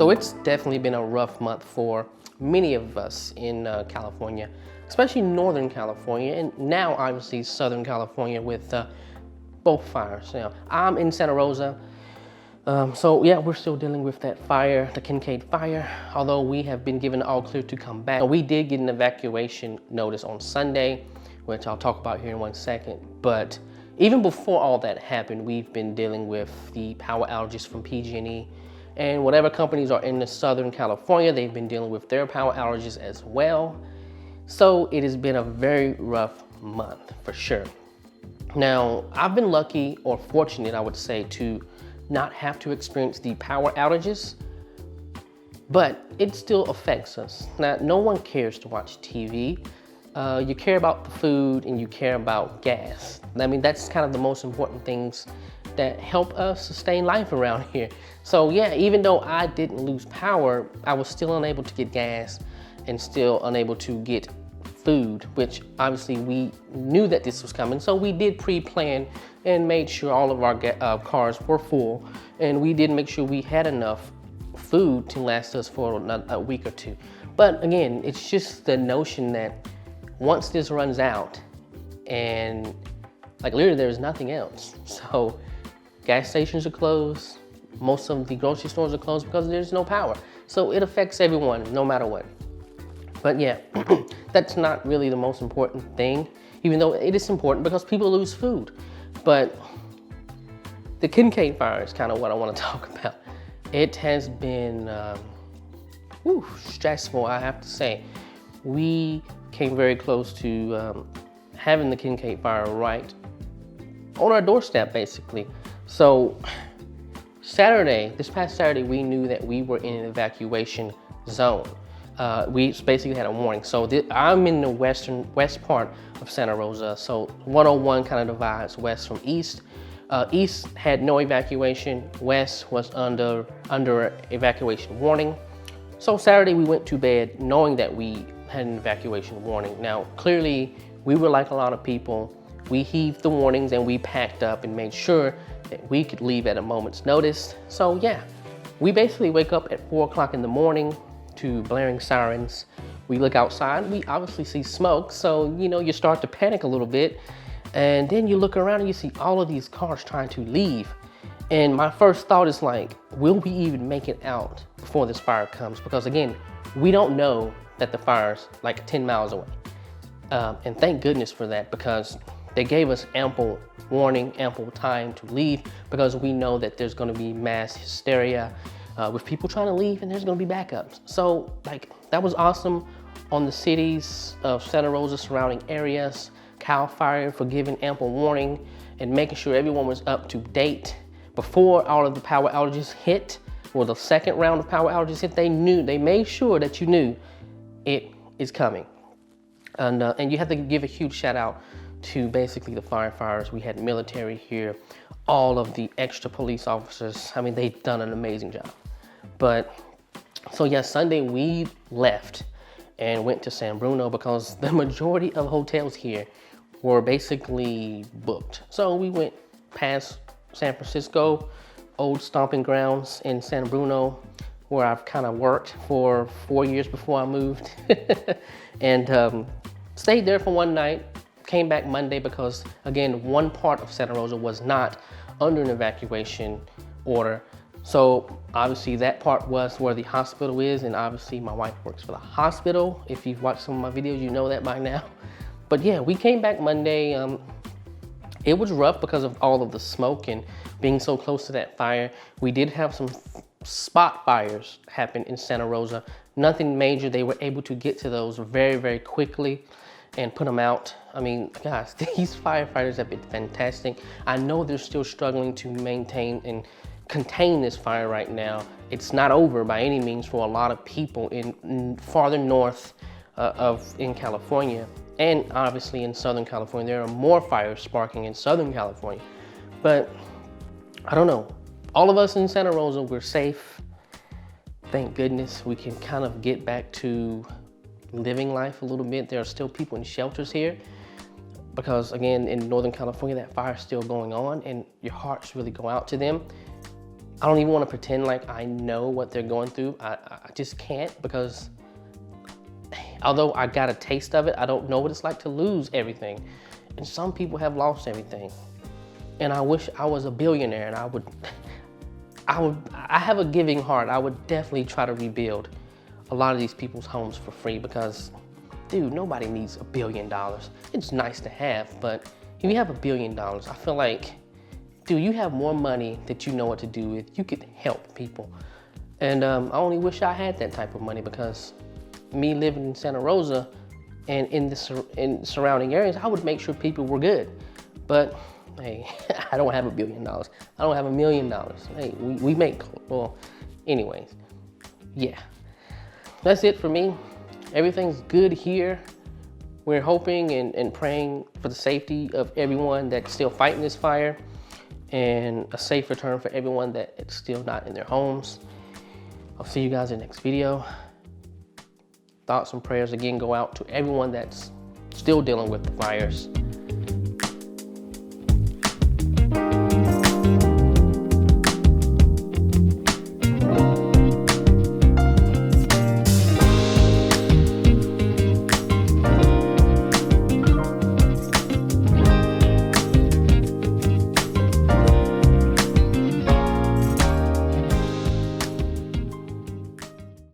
So it's definitely been a rough month for many of us in California, especially Northern California, and now obviously Southern California with both fires. You know, I'm in Santa Rosa, so yeah, we're still dealing with that fire, the Kincade fire, although we have been given all clear to come back. We did get an evacuation notice on Sunday, which I'll talk about here in 1 second, but even before all that happened, we've been dealing with the power outages from PG&E, and whatever companies are in the Southern California, they've been dealing with their power outages as well. So it has been a very rough month for sure. Now, I've been lucky or fortunate, I would say, to not have to experience the power outages, but it still affects us. Now, no one cares to watch TV. You care about the food and you care about gas. I mean, that's kind of the most important things that help us sustain life around here. So yeah, even though I didn't lose power, I was still unable to get gas and still unable to get food, which obviously we knew that this was coming. So we did pre-plan and made sure all of our cars were full, and we did make sure we had enough food to last us for a week or two. But again, it's just the notion that once this runs out and like literally there's nothing else. So gas stations are closed. Most of the grocery stores are closed because there's no power. So it affects everyone no matter what. But yeah, that's not really the most important thing, even though it is important because people lose food. But the Kincade fire is kind of what I want to talk about. It has been stressful, I have to say. We came very close to having the Kincade fire right on our doorstep, basically. So this past Saturday, we knew that we were in an evacuation zone. We basically had a warning. So I'm in the west part of Santa Rosa. So 101 kind of divides west from east. East had no evacuation. West was under evacuation warning. So Saturday we went to bed knowing that we had an evacuation warning. Now, clearly we were like a lot of people. We heaved the warnings and we packed up and made sure that we could leave at a moment's notice. So yeah, we basically wake up at 4 o'clock in the morning to blaring sirens. We look outside, we obviously see smoke. So, you know, you start to panic a little bit. And then you look around and you see all of these cars trying to leave. And my first thought is like, will we even make it out before this fire comes? Because again, we don't know that the fire's like 10 miles away. And thank goodness for that, because they gave us ample warning, ample time to leave, because we know that there's gonna be mass hysteria with people trying to leave and there's gonna be backups. So like, that was awesome on the cities of Santa Rosa surrounding areas. CAL FIRE for giving ample warning and making sure everyone was up to date before all of the power outages hit, or the second round of power outages hit. They made sure that you knew it is coming. And you have to give a huge shout out to basically the firefighters. We had military here, all of the extra police officers. I mean, they've done an amazing job. But so yeah, Sunday we left and went to San Bruno because the majority of hotels here were basically booked. So we went past San Francisco, old stomping grounds in San Bruno, where I've kind of worked for 4 years before I moved. And stayed there for one night, came back Monday because, again, one part of Santa Rosa was not under an evacuation order. So obviously that part was where the hospital is, and obviously my wife works for the hospital. If you've watched some of my videos, you know that by now. But yeah, we came back Monday. It was rough because of all of the smoke and being so close to that fire. We did have some spot fires happen in Santa Rosa. Nothing major. They were able to get to those very, very quickly and put them out. I mean, guys, these firefighters have been fantastic. I know they're still struggling to maintain and contain this fire right now. It's not over by any means for a lot of people in farther north in California, and obviously in Southern California. There are more fires sparking in Southern California. But I don't know, all of us in Santa Rosa, we're safe. Thank goodness we can kind of get back to living life a little bit. There are still people in shelters here because, again, in Northern California, that fire is still going on, and your hearts really go out to them. I don't even want to pretend like I know what they're going through. I just can't, because although I got a taste of it, I don't know what it's like to lose everything. And some people have lost everything. And I wish I was a billionaire, and I have a giving heart. I would definitely try to rebuild a lot of these people's homes for free, because, dude, nobody needs $1 billion. It's nice to have, but if you have $1 billion, I feel like, dude, you have more money that you know what to do with. You could help people. And I only wish I had that type of money, because me living in Santa Rosa and in surrounding areas, I would make sure people were good. But hey, I don't have $1 billion. I don't have $1 million. Hey, we make, well, anyways, yeah. That's it for me. Everything's good here. We're hoping and praying for the safety of everyone that's still fighting this fire, and a safe return for everyone that is still not in their homes. I'll see you guys in the next video. Thoughts and prayers again go out to everyone that's still dealing with the fires.